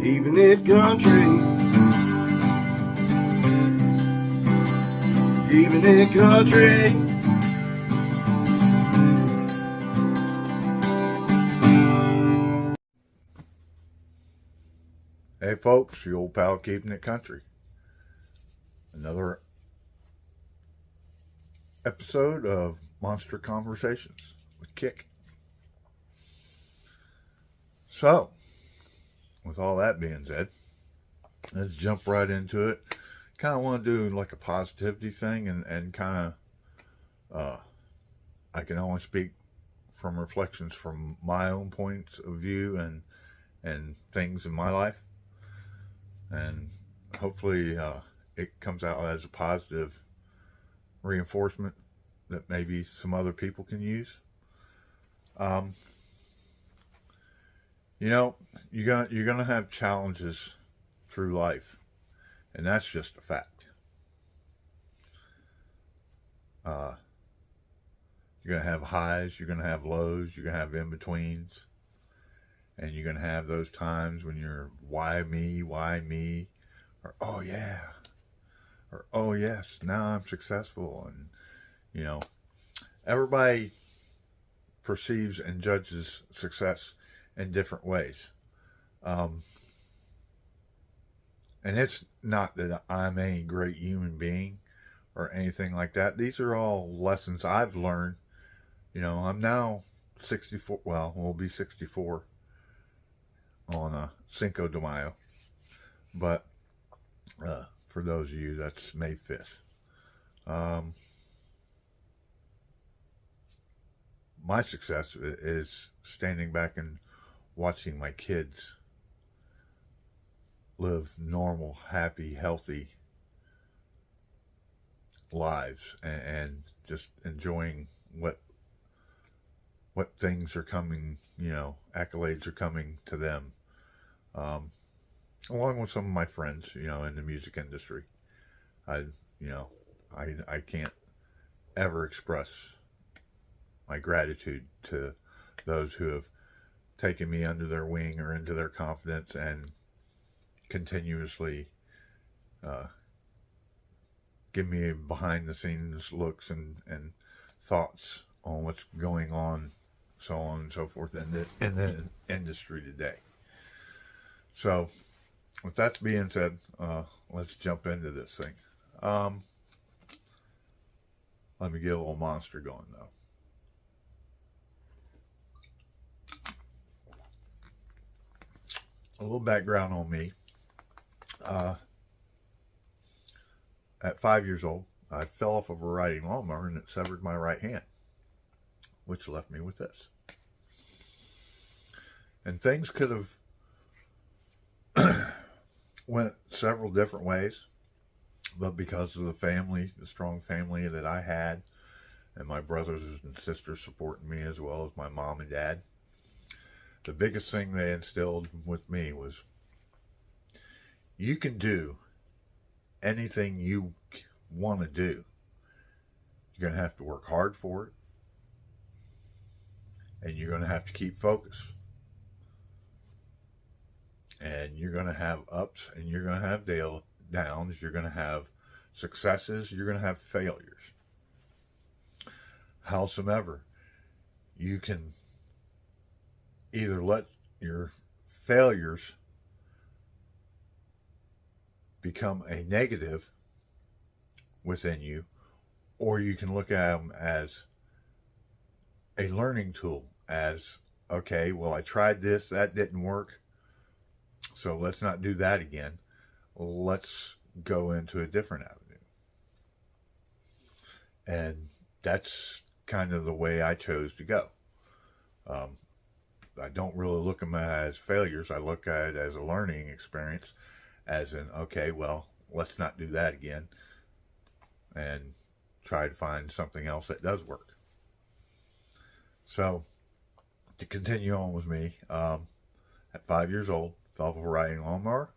keeping it country, keeping it country. Hey folks, your old pal keeping it country. Another episode of Monster Conversations with Kick. So, with all that being said, let's jump right into it. Kind of want to do like a positivity thing and kind of, I can only speak from reflections from my own points of view and things in my life. And hopefully it comes out as a positive reinforcement that maybe some other people can use. You're gonna have challenges through life, and that's just a fact. You're gonna have highs, you're gonna have lows, you're gonna have in betweens, and you're gonna have those times when you're why me, or oh yeah, or oh yes, now I'm successful. And everybody perceives and judges success in different ways. And it's not that I'm a great human being or anything like that. These are all lessons I've learned. I'm now 64. Well, we'll be 64 on Cinco de Mayo. But for those of you, that's May 5th. My success is standing back and watching my kids live normal, happy, healthy lives and just enjoying what things are coming, accolades are coming to them, along with some of my friends, in the music industry. I can't ever express my gratitude to those who have taken me under their wing or into their confidence and continuously give me behind the scenes looks and thoughts on what's going on, so on and so forth in the industry today. So with that being said, let's jump into this thing. Let me get a little monster going though. A little background on me. At 5 years old, I fell off of a riding lawnmower and it severed my right hand, which left me with this. And things could have went several different ways, but because of the strong family that I had, and my brothers and sisters supporting me as well as my mom and dad, the biggest thing they instilled with me was, you can do anything you want to do. You're going to have to work hard for it, and you're going to have to keep focus. And you're going to have ups and you're going to have downs. You're going to have successes. You're going to have failures. Howsoever, you can either let your failures become a negative within you, or you can look at them as a learning tool, as, okay, well, I tried this, that didn't work, so let's not do that again. Let's go into a different avenue. And that's kind of the way I chose to go. I don't really look at them as failures. I look at it as a learning experience, as in, okay, well, let's not do that again and try to find something else that does work. So, to continue on with me, at 5 years old, fell off a riding lawnmower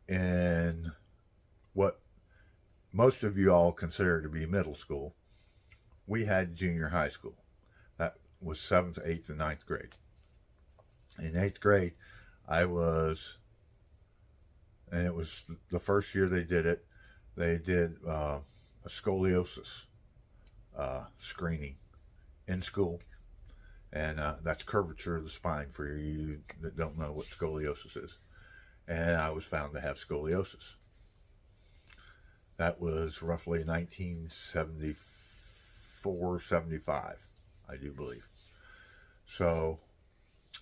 in what most of you all consider to be middle school. We had junior high school. That was 7th, 8th, and 9th grade. And 8th grade, I was, and it was the first year they did it, they did a scoliosis screening in school. And that's curvature of the spine for you that don't know what scoliosis is. And I was found to have scoliosis. That was roughly 1974, 75, I do believe. So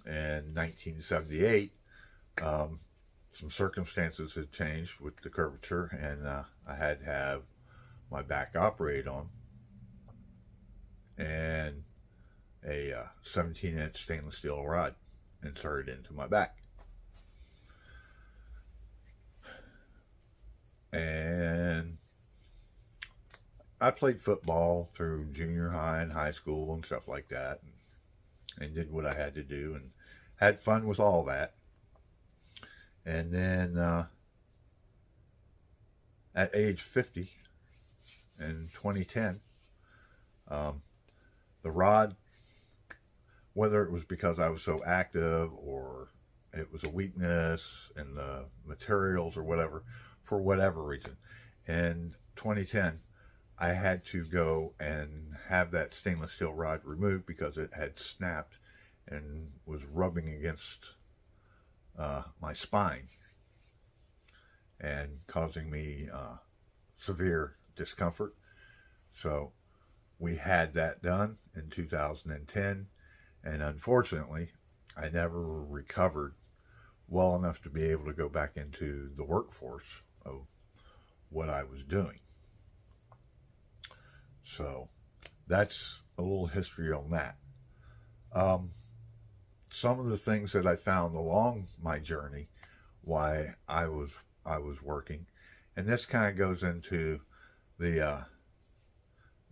in 1978, some circumstances had changed with the curvature, and I had to have my back operated on, and a 17-inch stainless steel rod inserted into my back. And I played football through junior high and high school and stuff like that, and did what I had to do and had fun with all that. And then at age 50 in 2010, the rod, whether it was because I was so active or it was a weakness in the materials or whatever, for whatever reason, in 2010, I had to go and have that stainless steel rod removed because it had snapped and was rubbing against my spine and causing me severe discomfort. So we had that done in 2010, and unfortunately I never recovered well enough to be able to go back into the workforce of what I was doing. So that's a little history on that. Some of the things that I found along my journey, why I was working, and this kind of goes into the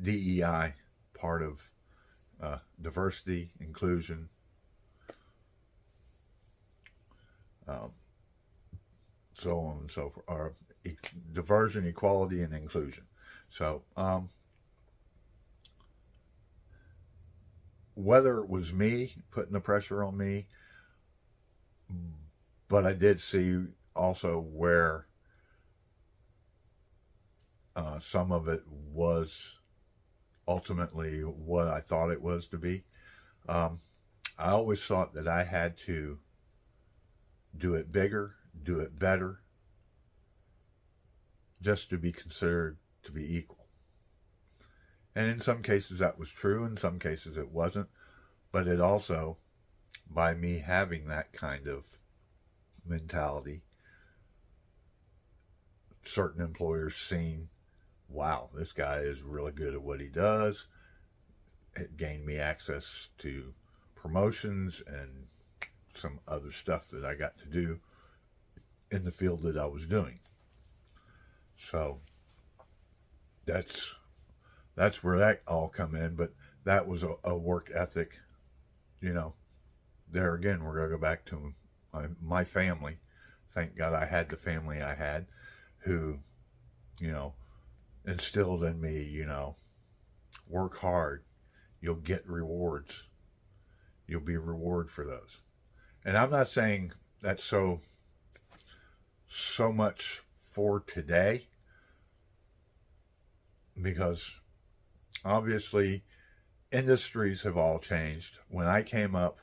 DEI part of diversity, inclusion, so on and so forth, or diversion, equality, and inclusion. So whether it was me putting the pressure on me, but I did see also where some of it was ultimately what I thought it was to be. I always thought that I had to do it bigger, do it better, just to be considered to be equal. And in some cases that was true, in some cases it wasn't. But it also, by me having that kind of mentality, certain employers seen, wow, this guy is really good at what he does. It gained me access to promotions and some other stuff that I got to do in the field that I was doing. So that's where that all come in. But that was a work ethic, you know. There again, we're going to go back to my family. Thank God I had the family I had who, you know, instilled in me, you know, work hard, you'll get rewards, you'll be rewarded for those. And I'm not saying that's so much for today, because obviously industries have all changed. When I came up,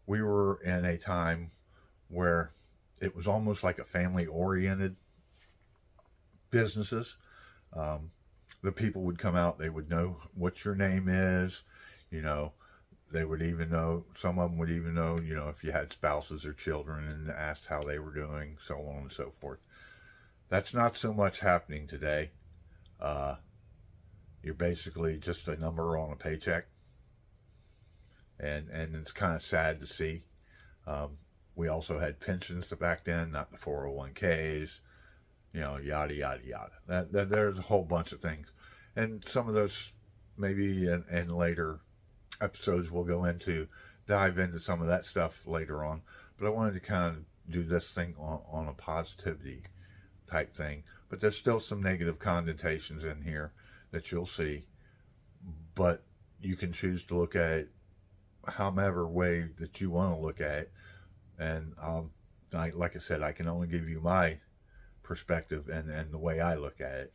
we were in a time where it was almost like a family-oriented businesses. The people would come out, they would know what your name is, you know, they would even know, some of them would even know, you know, if you had spouses or children, and asked how they were doing, so on and so forth. That's not so much happening today. You're basically just a number on a paycheck, and it's kind of sad to see. We also had pensions back then, not the 401ks, you know, yada yada yada. There's a whole bunch of things, and some of those maybe in later episodes we'll dive into some of that stuff later on. But I wanted to kind of do this thing on a positivity type thing. But there's still some negative connotations in here that you'll see. But you can choose to look at it however way that you want to look at it. And like I said, I can only give you my perspective and the way I look at it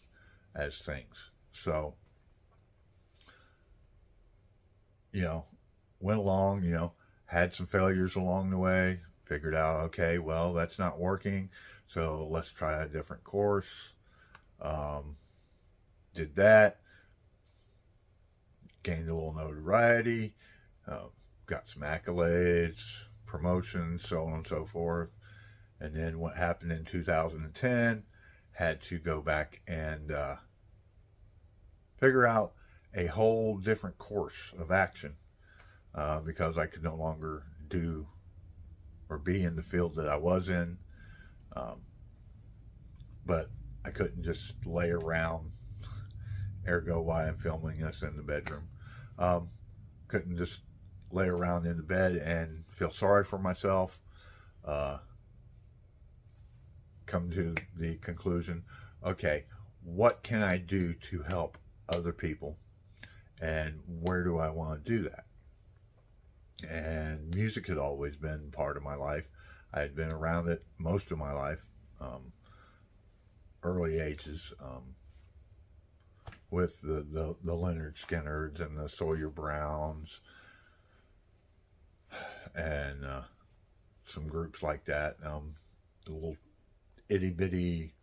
as things. So, went along, had some failures along the way, figured out, okay, well, that's not working, so let's try a different course. Did that, gained a little notoriety, got some accolades, promotions, so on and so forth. And then what happened in 2010, had to go back and figure out a whole different course of action because I could no longer do or be in the field that I was in. But I couldn't just lay around, ergo why I'm filming this in the bedroom. Couldn't just lay around in the bed and feel sorry for myself. Come to the conclusion, okay, what can I do to help other people, and where do I want to do that? And music had always been part of my life. I had been around it most of my life, early ages, with the Leonard Skinnards and the Sawyer Browns and some groups like that. The little itty bitty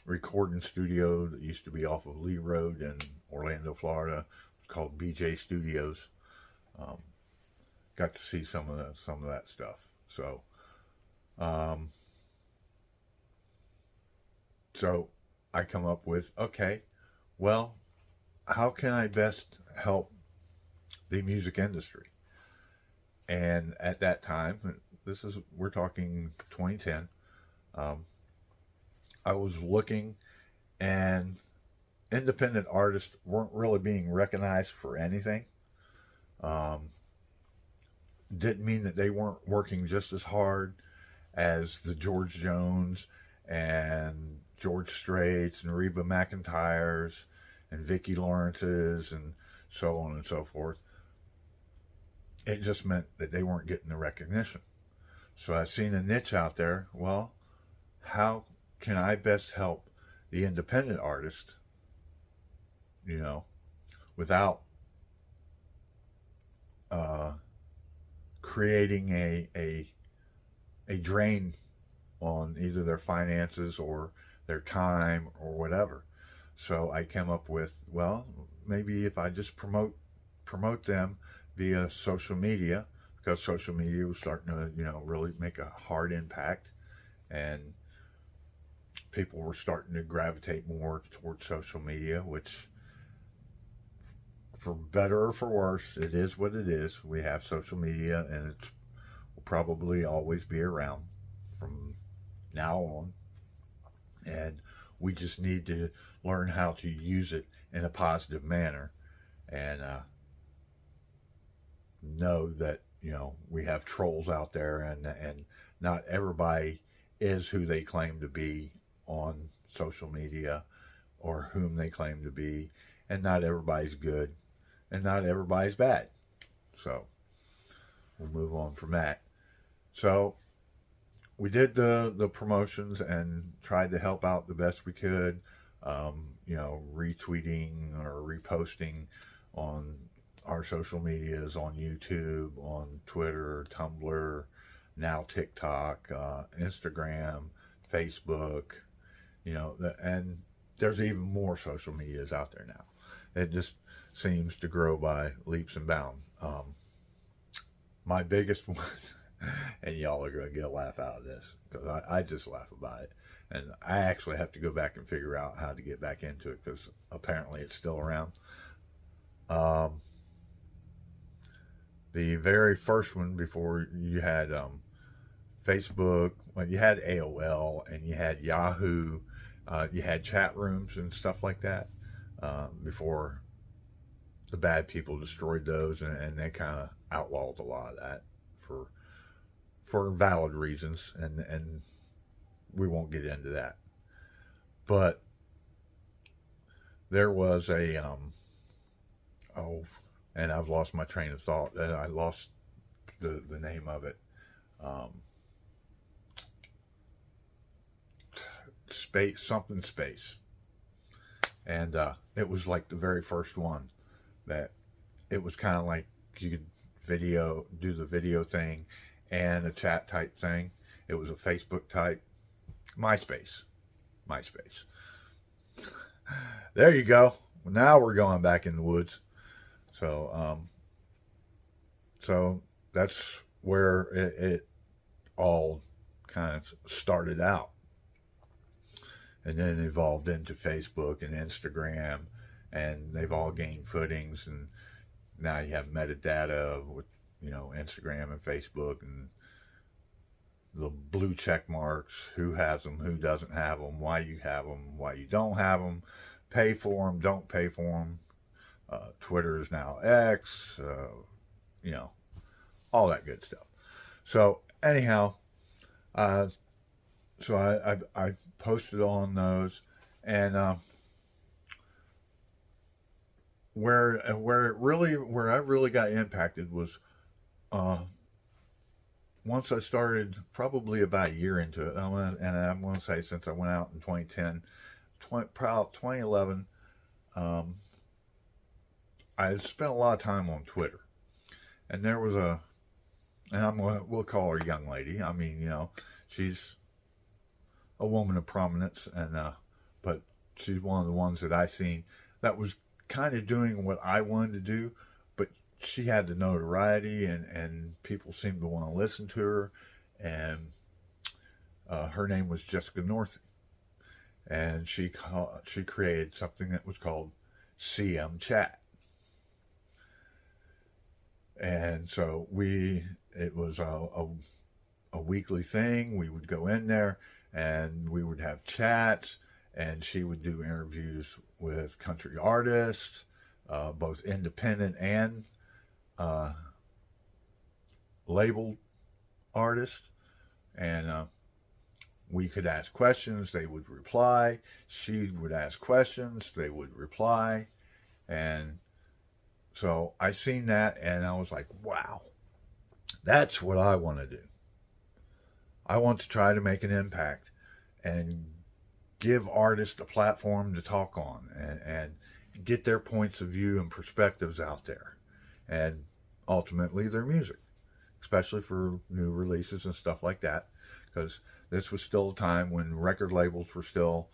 recording studio that used to be off of Lee Road in Orlando, Florida. It's called BJ Studios. Got to see some of that stuff. So, so I come up with, okay, well, how can I best help the music industry? And at that time, we're talking 2010. I was looking, and independent artists weren't really being recognized for anything. Didn't mean that they weren't working just as hard as the George Jones and George Straits and Reba McEntire's and Vicki Lawrence's and so on and so forth. It just meant that they weren't getting the recognition. So I seen a niche out there. Well, how can I best help the independent artist, without creating a drain on either their finances or their time or whatever. So I came up with, well, maybe if I just promote them via social media, because social media was starting to, really make a hard impact, and people were starting to gravitate more towards social media, which, for better or for worse, it is what it is. We have social media, and it will probably always be around from now on. And we just need to learn how to use it in a positive manner, and know that, we have trolls out there, and not everybody is who they claim to be on social media or whom they claim to be, and not everybody's good and not everybody's bad. So we'll move on from that. So we did the promotions and tried to help out the best we could, retweeting or reposting on our social medias, on YouTube, on Twitter, Tumblr, now TikTok, Instagram, Facebook, and there's even more social medias out there now. It just seems to grow by leaps and bounds. My biggest one, and y'all are going to get a laugh out of this, because I just laugh about it. And I actually have to go back and figure out how to get back into it, because apparently it's still around. The very first one, before you had Facebook, well, you had AOL and you had Yahoo, you had chat rooms and stuff like that, before the bad people destroyed those, and they kind of outlawed a lot of that for valid reasons, and we won't get into that. But there was a and I've lost my train of thought. I lost the name of it. space, something space. And it was like the very first one that it was kind of like you could do the video thing and a chat type thing. It was a Facebook type. MySpace. There you go. Now we're going back in the woods. So, so that's where it all kind of started out. And then it evolved into Facebook and Instagram, and they've all gained footings. And now you have metadata with, Instagram and Facebook, and the blue check marks, who has them, who doesn't have them, why you have them, why you don't have them, pay for them, don't pay for them. Twitter is now X, all that good stuff. So anyhow, so I posted on those, and where I really got impacted was once I started, probably about a year into it, and I'm going to say since I went out in 2010, 2011, I spent a lot of time on Twitter, and there was we'll call her a young lady. I mean, she's a woman of prominence, and but she's one of the ones that I seen that was kind of doing what I wanted to do, but she had the notoriety, and people seemed to want to listen to her. And her name was Jessica Northey, and she created something that was called CM Chat. And so it was a weekly thing. We would go in there and we would have chats, and she would do interviews with country artists, both independent and labeled artists. And we could ask questions, they would reply. She would ask questions, they would reply. And so I seen that, and I was like, wow, that's what I want to do. I want to try to make an impact and give artists a platform to talk on, and get their points of view and perspectives out there, and ultimately their music, especially for new releases and stuff like that, because this was still a time when record labels were still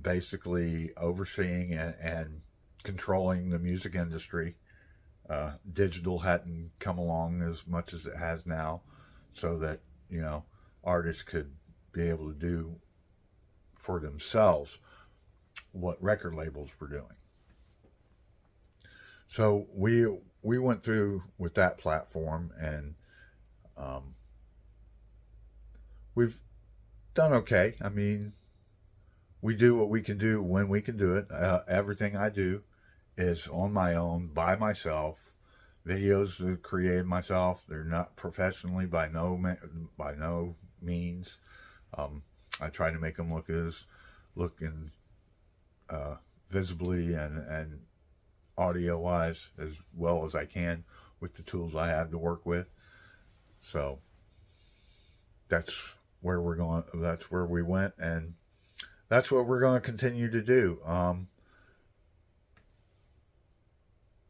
basically overseeing and controlling the music industry. Digital hadn't come along as much as it has now, so that artists could be able to do for themselves what record labels were doing. So we went through with that platform, and we've done okay. I mean, we do what we can do when we can do it. Everything I do is on my own, by myself. Videos are created myself. They're not professionally by no means. I try to make them look visibly and audio wise as well as I can with the tools I have to work with. So that's where we're going. That's where we went, and that's what we're going to continue to do.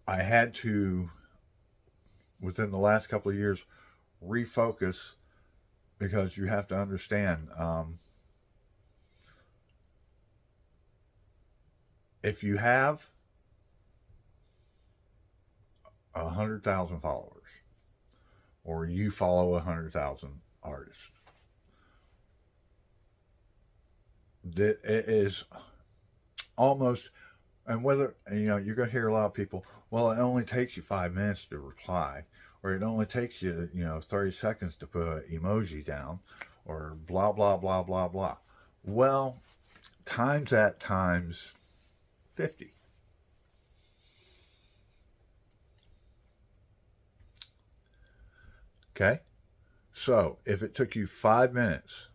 I had to, within the last couple of years, refocus, because you have to understand, if you have 100,000 followers, or you follow 100,000 artists, that it is almost, and whether, you're going to hear a lot of people, well, it only takes you 5 minutes to reply, or it only takes you, 30 seconds to put an emoji down, or blah, blah, blah, blah, blah. Well, times that times 50. Okay? So, if it took you 5 minutes,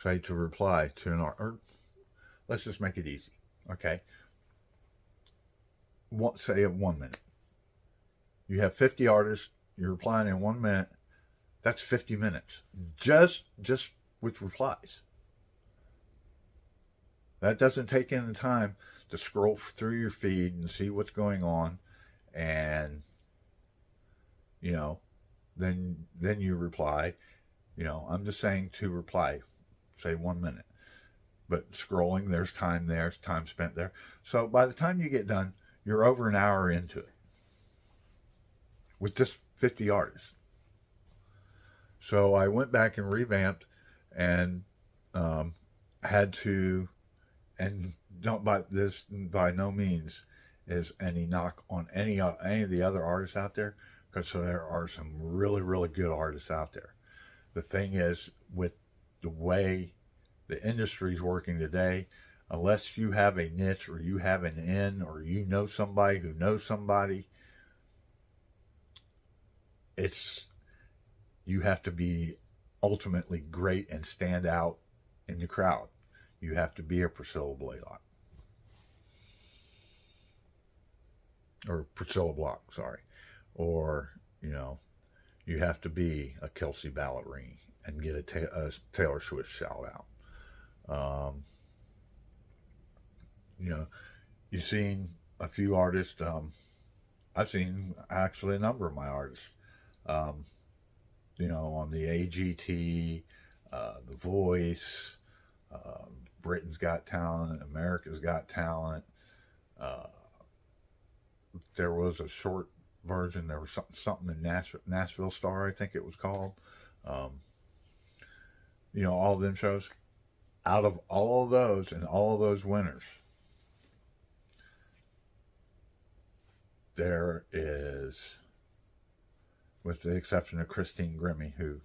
say, to reply to an art, or let's just make it easy, okay? Say at 1 minute. You have 50 artists, you're replying in 1 minute, That's 50 minutes. Just with replies. That doesn't take in the time to scroll through your feed and see what's going on, and you know, then you reply. You know, I'm just saying to reply, say 1 minute. But scrolling, there's time there, there's time spent there. So by the time you get done, you're over an hour into it with just 50 artists. So I went back and revamped, and had to, and don't by no means is any knock on any of the other artists out there, because there are some really, really good artists out there. The thing is, with the way the industry is working today, unless you have a niche or you have an in or you know somebody who knows somebody, you have to be ultimately great and stand out in the crowd. You have to be a Priscilla Blaylock. Or Priscilla Block, sorry. Or, you know, you have to be a Kelsey Ballerini and get a Taylor Swift shout out. You know, you've seen a few artists. I've seen actually a number of my artists. You know, on the AGT, The Voice, Britain's Got Talent, America's Got Talent. There was a short version. There was something in Nashville Star, I think it was called. You know, all of them shows. Out of all of those and all of those winners, there is, with the exception of Christine Grimmie, who,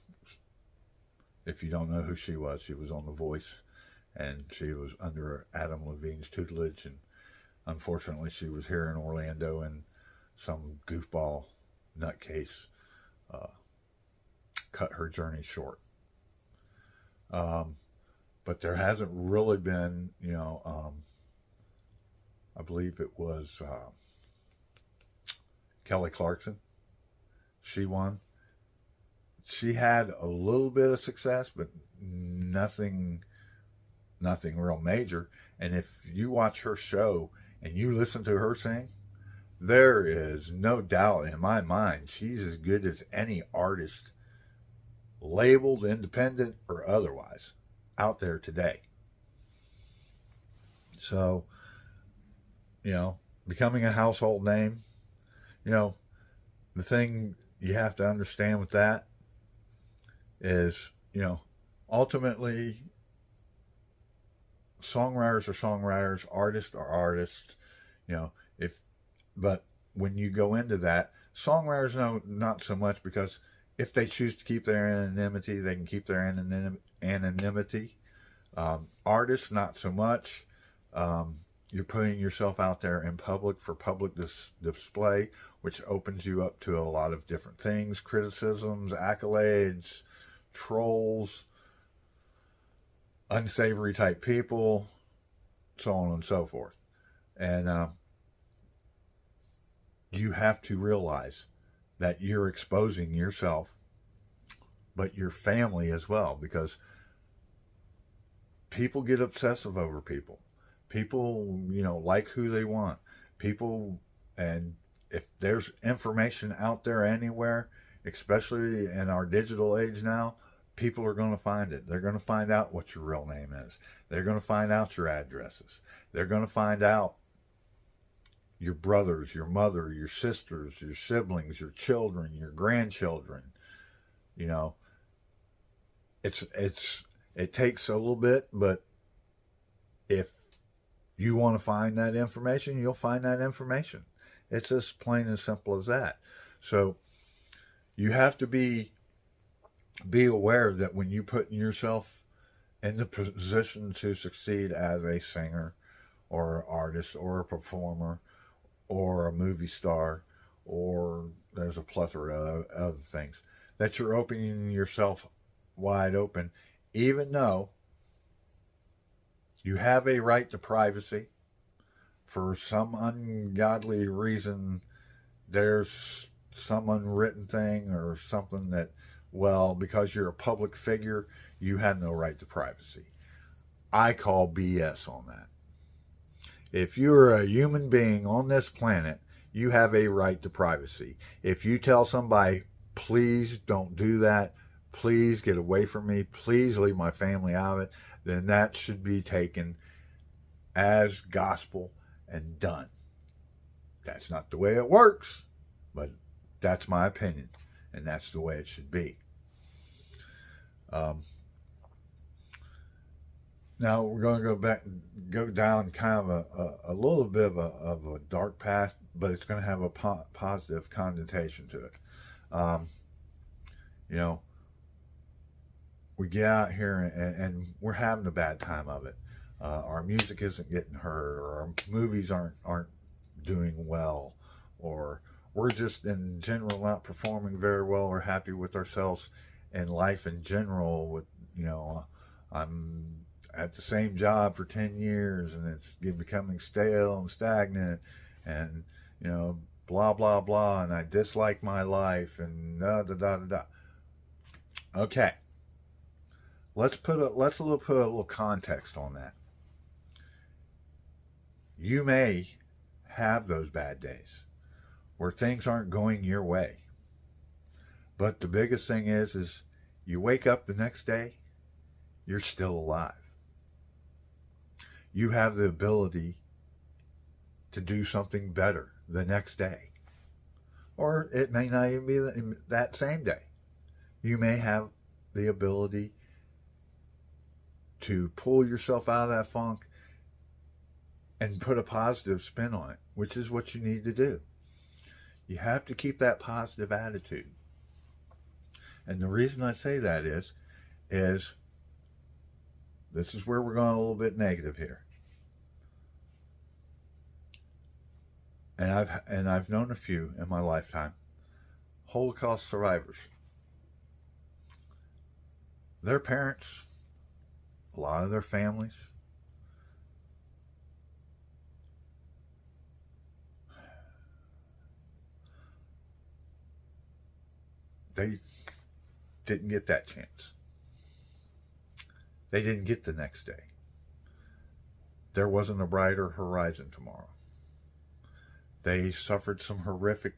if you don't know who she was on The Voice, and she was under Adam Levine's tutelage, and unfortunately she was here in Orlando, and some goofball nutcase cut her journey short. But there hasn't really been, you know, I believe it was Kelly Clarkson. She won. She had a little bit of success, but nothing real major. And if you watch her show and you listen to her sing, there is no doubt in my mind she's as good as any artist, labeled independent or otherwise, out there today. So, you know, becoming a household name, you know, the thing you have to understand with that is, you know, ultimately songwriters are songwriters, artists are artists, you know, but when you go into that, songwriters know not so much, because if they choose to keep their anonymity, they can keep their anonymity. Artists, not so much. You're putting yourself out there in public for public display, which opens you up to a lot of different things: criticisms, accolades, trolls, unsavory type people, so on and so forth. And you have to realize that you're exposing yourself, but your family as well, because people get obsessive over people. People, you know, like who they want. People, and if there's information out there anywhere, especially in our digital age now, people are going to find it. They're going to find out what your real name is. They're going to find out your addresses. They're going to find out your brothers, your mother, your sisters, your siblings, your children, your grandchildren. You know, it takes a little bit, but if you want to find that information, you'll find that information. It's as plain and simple as that. So you have to be aware that when you put yourself in the position to succeed as a singer or an artist or a performer or a movie star, or there's a plethora of other things, that you're opening yourself wide open, even though you have a right to privacy. For some ungodly reason, there's some unwritten thing or something that well, because you're a public figure, you have no right to privacy. I call BS on that. If you're a human being on this planet, you have a right to privacy. If you tell somebody, please don't do that, please get away from me, please leave my family out of it, then that should be taken as gospel and done. That's not the way it works, but that's my opinion, and that's the way it should be. Now we're going to go down kind of a little bit of a dark path, but it's going to have a positive connotation to it. You know, we get out here and we're having a bad time of it. Our music isn't getting heard, or our movies aren't doing well, or we're just in general not performing very well or happy with ourselves and life in general. With, you know, I'm at the same job for 10 years and it's becoming stale and stagnant, and, you know, blah blah blah, and I dislike my life, and da da da da da. Okay, let's put a little context on that. You may have those bad days where things aren't going your way, but the biggest thing is you wake up the next day, you're still alive. You have the ability to do something better the next day. Or it may not even be that same day. You may have the ability to pull yourself out of that funk and put a positive spin on it, which is what you need to do. You have to keep that positive attitude. And the reason I say that is this is where we're going a little bit negative here. And I've known a few in my lifetime, Holocaust survivors. Their parents, a lot of their families, they didn't get that chance. They didn't get the next day. There wasn't a brighter horizon tomorrow. They suffered some horrific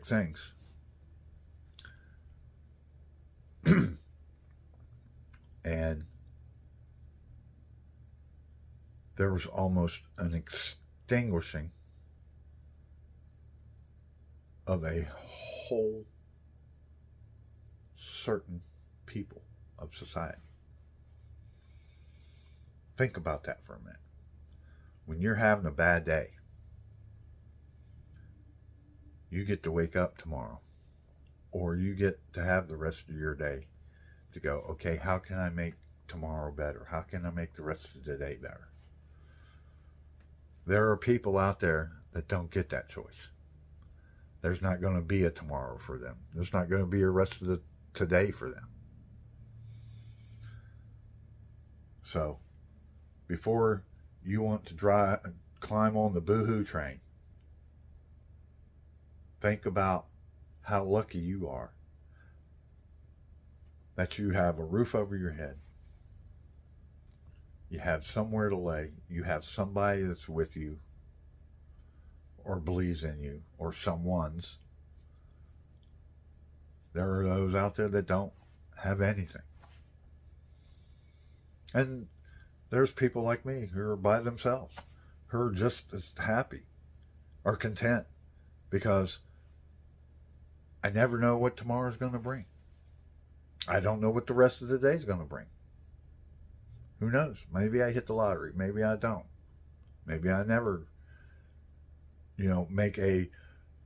things. And there was almost an extinguishing of a whole certain people of society. Think about that for a minute. When you're having a bad day, you get to wake up tomorrow, or you get to have the rest of your day to go, okay, how can I make tomorrow better? How can I make the rest of the day better? There are people out there that don't get that choice. There's not going to be a tomorrow for them. There's not going to be a rest of the today for them. So, before you want to climb on the boohoo train, think about how lucky you are that you have a roof over your head. You have somewhere to lay. You have somebody that's with you or believes in you, or someone's. There are those out there that don't have anything. And there's people like me who are by themselves, who are just as happy or content, because I never know what tomorrow's going to bring. I don't know what the rest of the day is going to bring. Who knows? Maybe I hit the lottery. Maybe I don't. Maybe I never, make a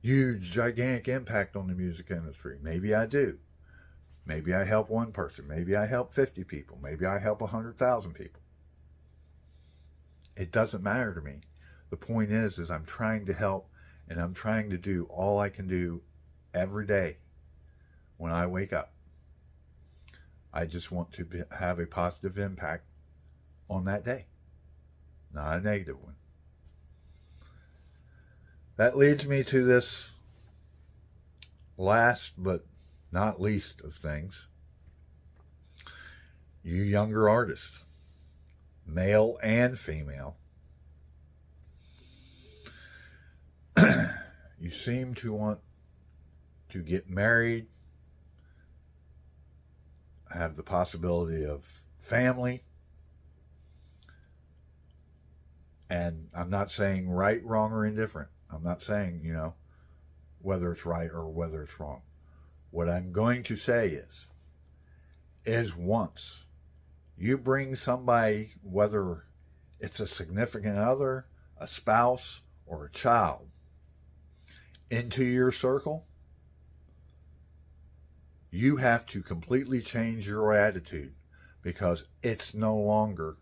huge, gigantic impact on the music industry. Maybe I do. Maybe I help one person. Maybe I help 50 people. Maybe I help 100,000 people. It doesn't matter to me. The point is I'm trying to help, and I'm trying to do all I can do every day when I wake up. I just want to have a positive impact on that day, not a negative one. that leads me to this last but not least of things. You younger artists, male and female, you seem to want to get married, have the possibility of family. And I'm not saying right, wrong, or indifferent. I'm not saying, whether it's right or whether it's wrong. What I'm going to say is once you bring somebody, whether it's a significant other, a spouse, or a child, into your circle, you have to completely change your attitude, because it's no longer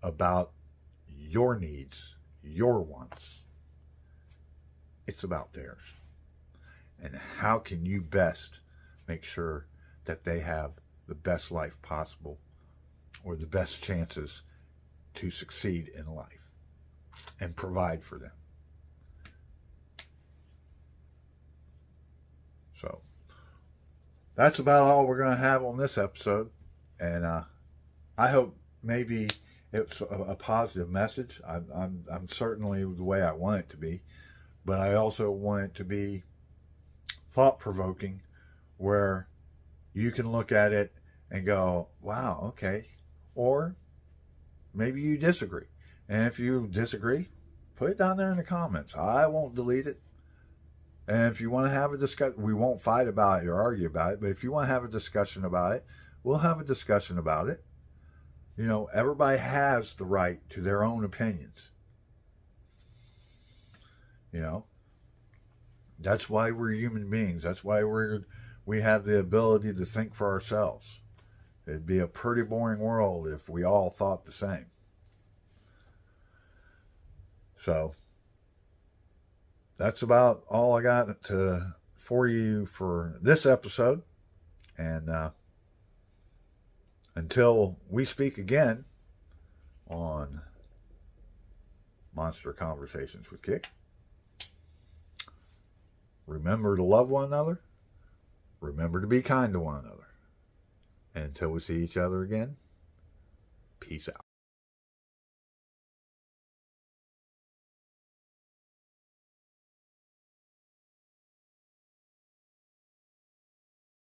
about your needs, your wants. It's about theirs. And how can you best make sure that they have the best life possible, or the best chances to succeed in life and provide for them? So that's about all we're going to have on this episode. And I hope maybe it's a positive message. I'm certainly the way I want it to be, but I also want it to be thought-provoking, where you can look at it and go, wow, okay. Or maybe you disagree. And if you disagree, put it down there in the comments. I won't delete it. And if you want to have a discussion, we won't fight about it or argue about it, but if you want to have a discussion about it, we'll have a discussion about it. Everybody has the right to their own opinions. That's why we're human beings. That's why we have the ability to think for ourselves. It'd be a pretty boring world if we all thought the same. So that's about all I got for you for this episode. And until we speak again on Monster Conversations with Kick, remember to love one another. Remember to be kind to one another. And until we see each other again, peace out.